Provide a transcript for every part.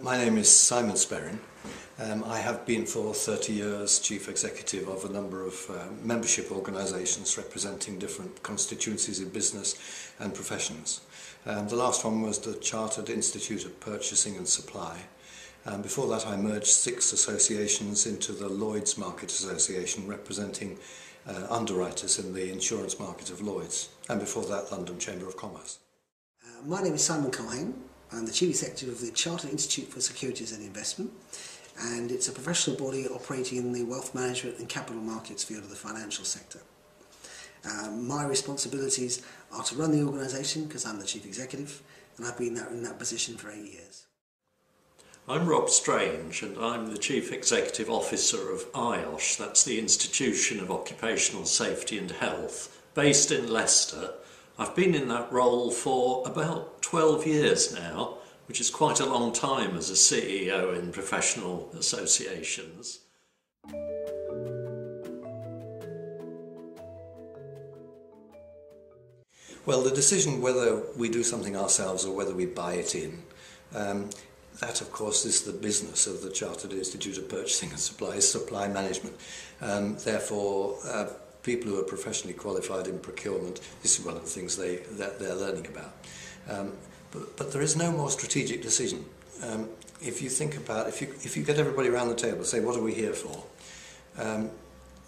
My name is Simon Sperryn. I have been for 30 years Chief Executive of a number of membership organisations representing different constituencies in business and professions. The last one was the Chartered Institute of Purchasing and Supply. Before that I merged 6 associations into the Lloyd's Market Association representing underwriters in the insurance market of Lloyd's, and before that London Chamber of Commerce. My name is Simon Culhane. I'm the Chief Executive of the Chartered Institute for Securities and Investment, and it's a professional body operating in the wealth management and capital markets field of the financial sector. My responsibilities are to run the organisation because I'm the Chief Executive, and I've been in that position for 8 years. I'm Rob Strange, and I'm the Chief Executive Officer of IOSH, that's the Institution of Occupational Safety and Health, based in Leicester. I've been in that role for about 12 years now, which is quite a long time as a CEO in professional associations. Well, the decision whether we do something ourselves or whether we buy it in, that of course is the business of the Chartered Institute of Purchasing and Supply management. Therefore, people who are professionally qualified in procurement, this is one of the things that they're learning about. But there is no more strategic decision. If you think about, if you get everybody around the table and say, what are we here for?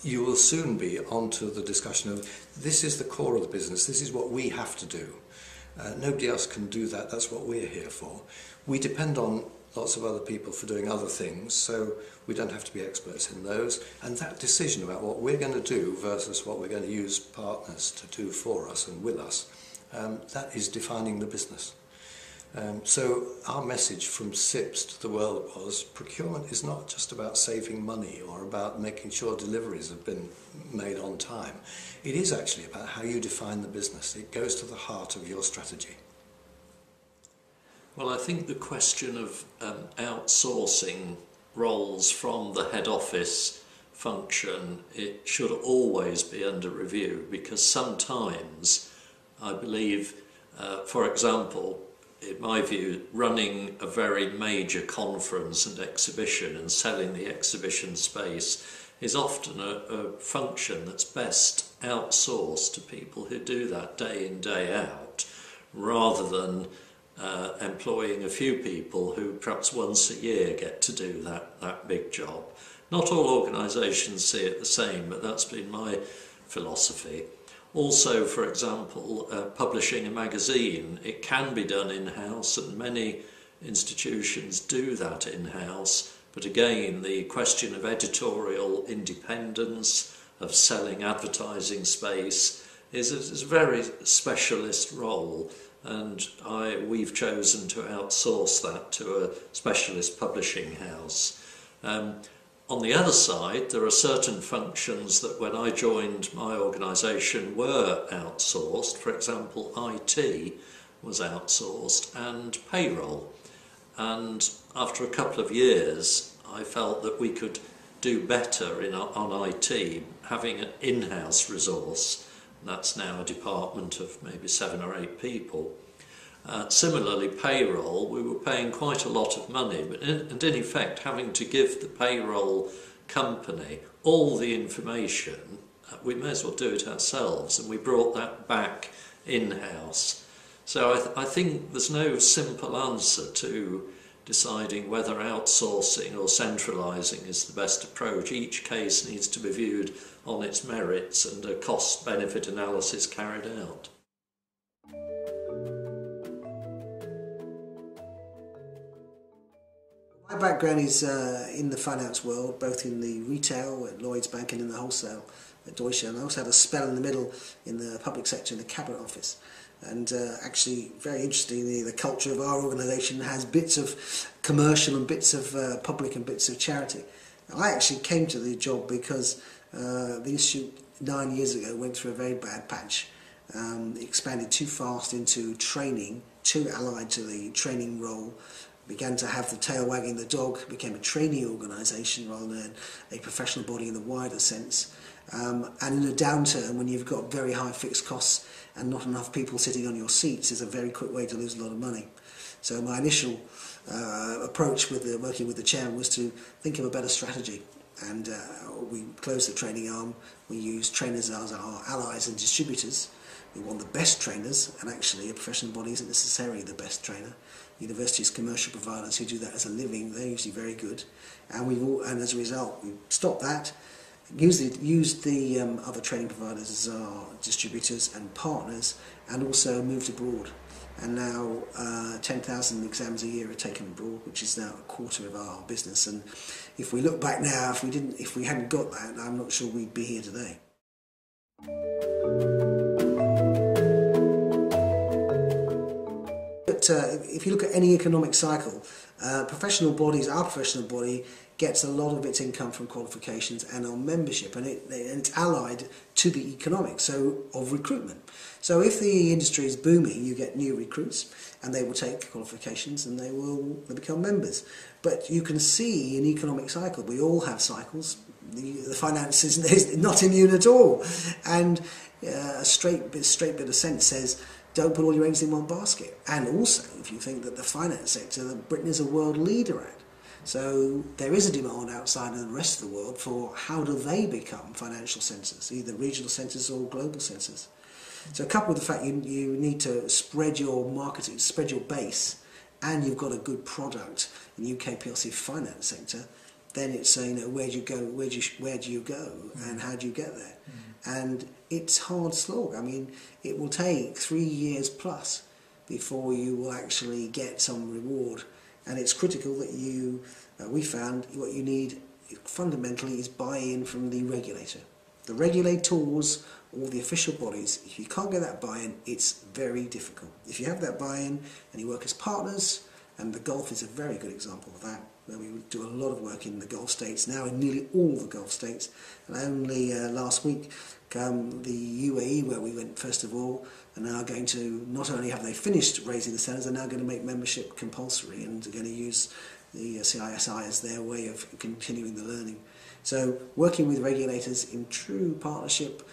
You will soon be onto the discussion of, this is the core of the business, this is what we have to do. Nobody else can do that, that's what we're here for. We depend on lots of other people for doing other things, so we don't have to be experts in those. And that decision about what we're going to do versus what we're going to use partners to do for us and with us, that is defining the business. So our message from CIPS to the world was, procurement is not just about saving money or about making sure deliveries have been made on time. It is actually about how you define the business. It goes to the heart of your strategy. Well, I think the question of outsourcing roles from the head office function, it should always be under review, because sometimes I believe, for example, in my view, running a very major conference and exhibition and selling the exhibition space is often a function that's best outsourced to people who do that day in, day out, rather than employing a few people who perhaps once a year get to do that big job. Not all organisations see it the same, but that's been my philosophy. Also, for example, publishing a magazine, it can be done in-house, and many institutions do that in-house. But again, the question of editorial independence, of selling advertising space, is a very specialist role, and we've chosen to outsource that to a specialist publishing house. On the other side, there are certain functions that when I joined my organisation were outsourced. For example, IT was outsourced and payroll. And after a couple of years, I felt that we could do better on IT, having an in-house resource. That's now a department of maybe 7 or 8 people. Similarly, payroll, we were paying quite a lot of money, and in effect having to give the payroll company all the information, we may as well do it ourselves, and we brought that back in-house. So I think there's no simple answer to deciding whether outsourcing or centralising is the best approach. Each case needs to be viewed on its merits and a cost-benefit analysis carried out. My background is in the finance world, both in the retail at Lloyd's Bank and in the wholesale at Deutsche. And I also had a spell in the middle in the public sector in the Cabinet Office. And actually, very interestingly, the culture of our organisation has bits of commercial and bits of public and bits of charity. I actually came to the job because the Institute 9 years ago went through a very bad patch. It expanded too fast into training, too allied to the training role, began to have the tail wagging the dog, became a trainee organisation rather than a professional body in the wider sense. And in a downturn, when you've got very high fixed costs and not enough people sitting on your seats, is a very quick way to lose a lot of money. So my initial approach with working with the chairman was to think of a better strategy. And we closed the training arm. We used trainers as our allies and distributors. We want the best trainers, and actually a professional body isn't necessarily the best trainer. Universities, commercial providers who do that as a living, they're usually very good. And as a result, we stopped that, used the other training providers as our distributors and partners, and also moved abroad. And now 10,000 exams a year are taken abroad, which is now a quarter of our business. And if we look back now, if we hadn't got that, I'm not sure we'd be here today. But if you look at any economic cycle, our professional body gets a lot of its income from qualifications and on membership, and it's allied to the economics of recruitment. So if the industry is booming, you get new recruits, and they will take qualifications and they become members. But you can see an economic cycle. We all have cycles. The finance is not immune at all, and a straight bit of sense says, don't put all your eggs in one basket. And also, if you think that the finance sector that Britain is a world leader at, so there is a demand outside of the rest of the world for how do they become financial centres, either regional centres or global centres. So coupled with the fact you need to spread your marketing, spread your base, and you've got a good product in the UK PLC finance sector, then it's where do you go, where do you go, and how do you get there? And it's hard slog. I mean, it will take 3 years plus before you will actually get some reward. And it's critical that we found what you need fundamentally is buy-in from the regulator. The regulators or the official bodies, if you can't get that buy-in, it's very difficult. If you have that buy-in and you work as partners, and the Gulf is a very good example of that, where we do a lot of work in the Gulf states, now in nearly all the Gulf states. And only last week, the UAE, where we went first of all, are now going to, not only have they finished raising the standards, they're now going to make membership compulsory and are going to use the CISI as their way of continuing the learning. So working with regulators in true partnership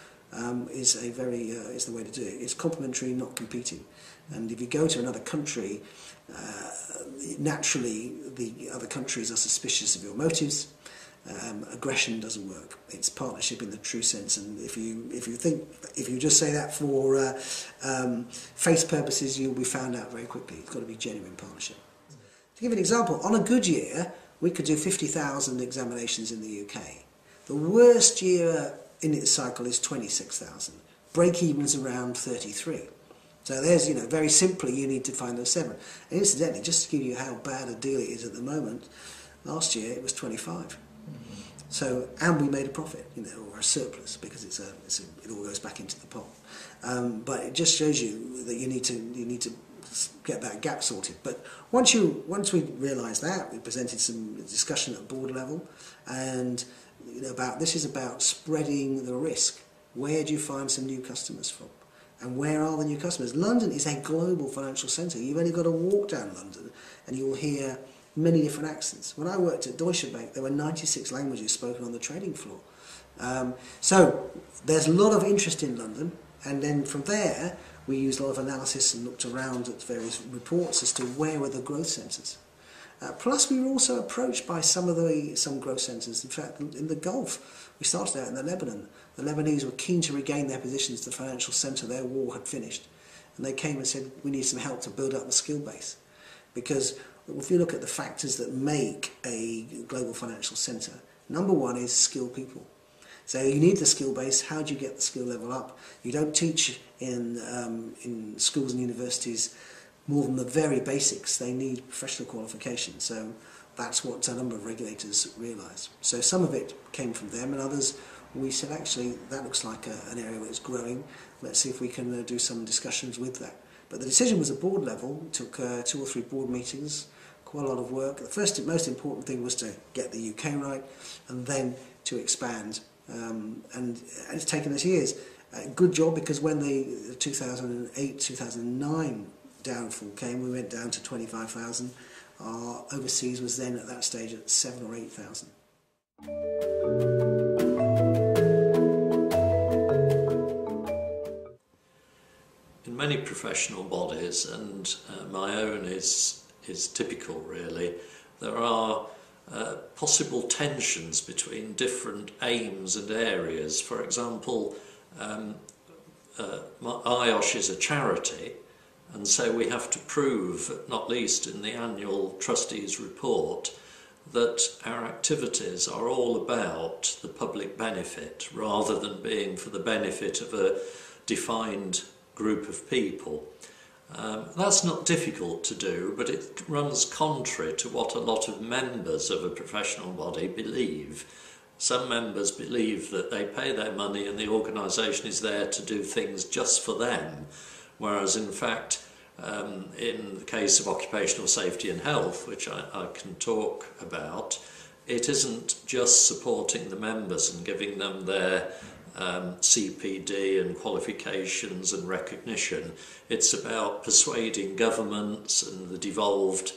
is the way to do it. It's complementary, not competing. And if you go to another country, naturally the other countries are suspicious of your motives. Aggression doesn't work. It's partnership in the true sense. And if you just say that for face purposes, you'll be found out very quickly. It's got to be genuine partnership. To give an example, on a good year, we could do 50,000 examinations in the UK. The worst year in its cycle is 26,000. Break-even's around 33. So there's, very simply, you need to find those 7. And incidentally, just to give you how bad a deal it is at the moment, last year it was 25. So, and we made a profit, or a surplus, because it all goes back into the pot. But it just shows you that you need to get that gap sorted. But once we realised that, we presented some discussion at board level, and this is about spreading the risk. Where do you find some new customers from? And where are the new customers? London is a global financial centre. You've only got to walk down London and you'll hear many different accents. When I worked at Deutsche Bank, there were 96 languages spoken on the trading floor. So there's a lot of interest in London, and then from there we used a lot of analysis and looked around at various reports as to where were the growth centres. Plus we were also approached by some growth centres. In fact, in the Gulf, we started out in the Lebanon. The Lebanese were keen to regain their position as the financial centre. Their war had finished. And they came and said, we need some help to build up the skill base. Because if you look at the factors that make a global financial centre, number one is skilled people. So you need the skill base. How do you get the skill level up? You don't teach in schools and universities more than the very basics. They need professional qualification. So that's what a number of regulators realised. So some of it came from them, and others we said, actually, that looks like an area that's growing. Let's see if we can do some discussions with that. But the decision was at board level. It took 2 or 3 board meetings, quite a lot of work. The first, most important thing was to get the UK right, and then to expand. And it's taken us years. Good job, because when the 2008-2009 downfall came, we went down to 25,000. Our overseas was then at that stage at 7,000 or 8,000. In many professional bodies, and my own is typical really, there are possible tensions between different aims and areas. For example, IOSH is a charity, and so we have to prove, not least in the annual trustees report, that our activities are all about the public benefit rather than being for the benefit of a defined group of people. That's not difficult to do, but it runs contrary to what a lot of members of a professional body believe. Some members believe that they pay their money and the organisation is there to do things just for them, whereas in fact, in the case of occupational safety and health, which I can talk about, it isn't just supporting the members and giving them their CPD and qualifications and recognition. It's about persuading governments and the devolved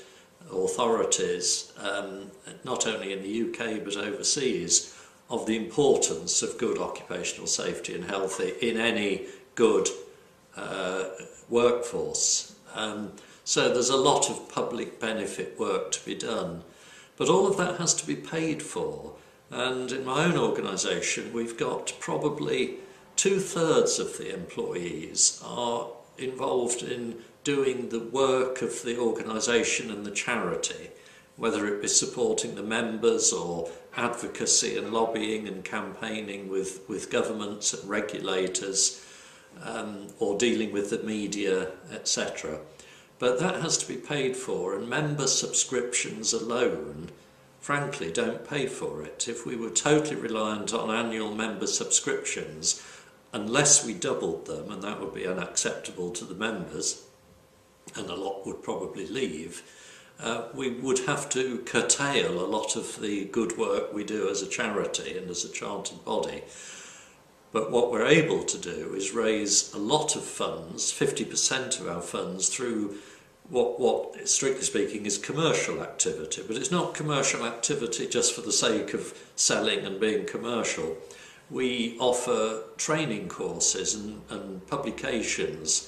authorities, not only in the UK but overseas, of the importance of good occupational safety and health in any good workforce. So there's a lot of public benefit work to be done, but all of that has to be paid for. And in my own organisation, we've got probably 2/3 of the employees are involved in doing the work of the organisation and the charity, whether it be supporting the members or advocacy and lobbying and campaigning with governments and regulators, or dealing with the media, etc. But that has to be paid for, and member subscriptions alone frankly don't pay for it. If we were totally reliant on annual member subscriptions, unless we doubled them, and that would be unacceptable to the members, and a lot would probably leave, we would have to curtail a lot of the good work we do as a charity and as a chartered body. But what we're able to do is raise a lot of funds, 50% of our funds, through what strictly speaking is commercial activity. But it's not commercial activity just for the sake of selling and being commercial. We offer training courses and publications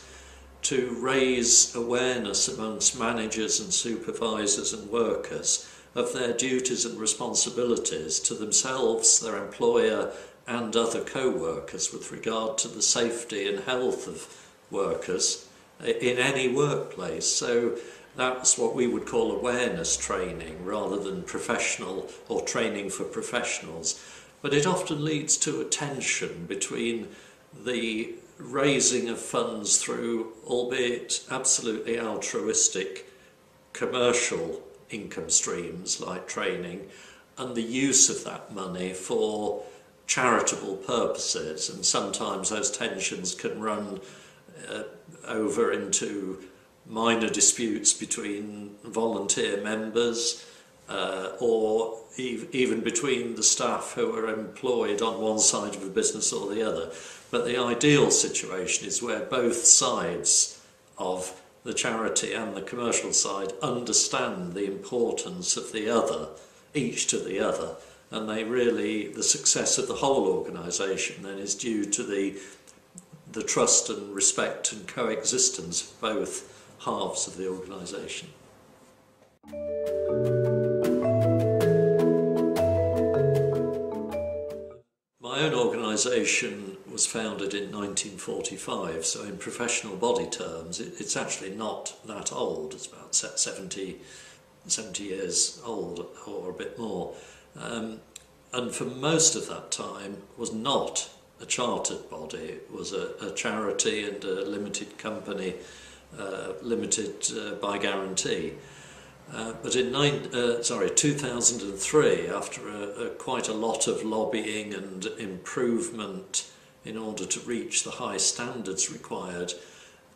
to raise awareness amongst managers and supervisors and workers of their duties and responsibilities to themselves, their employer and other co-workers with regard to the safety and health of workers in any workplace. So that's what we would call awareness training rather than professional or training for professionals. But it often leads to a tension between the raising of funds through, albeit absolutely altruistic, commercial income streams like training, and the use of that money for charitable purposes. And sometimes those tensions can run over into minor disputes between volunteer members or even between the staff who are employed on one side of a business or the other. But the ideal situation is where both sides of the charity and the commercial side understand the importance of the other, each to the other, and the success of the whole organisation then is due to the trust and respect and coexistence of both halves of the organisation. My own organisation was founded in 1945, so in professional body terms it's actually not that old. It's about 70 years old or a bit more, and for most of that time was not a chartered body. It was a charity and a limited company, limited by guarantee. But in 2003, after quite a lot of lobbying and improvement in order to reach the high standards required,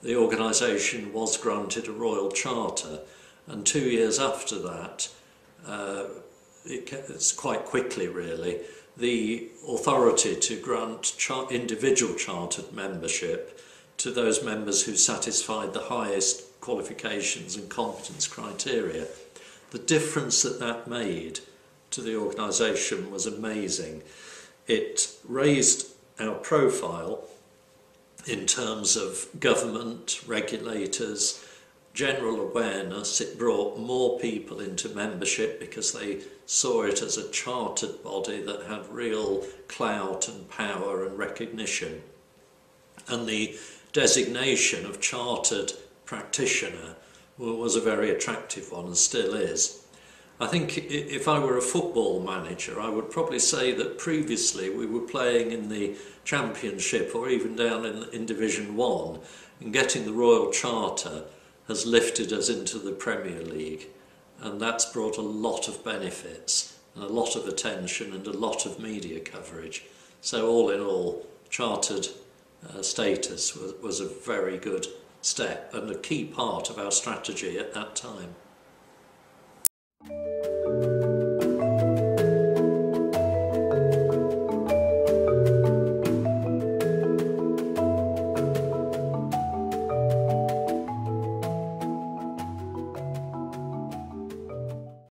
the organisation was granted a royal charter, and 2 years after that, it's quite quickly really, the authority to grant individual chartered membership to those members who satisfied the highest qualifications and competence criteria. the difference that that made to the organisation was amazing. It raised our profile in terms of government, regulators, general awareness. It brought more people into membership because they saw it as a chartered body that had real clout and power and recognition. And the designation of chartered practitioner was a very attractive one and still is. I think if I were a football manager, I would probably say that previously we were playing in the Championship or even down in Division 1, and getting the Royal Charter has lifted us into the Premier League, and that's brought a lot of benefits and a lot of attention and a lot of media coverage. So all in all, chartered status was a very good step and a key part of our strategy at that time.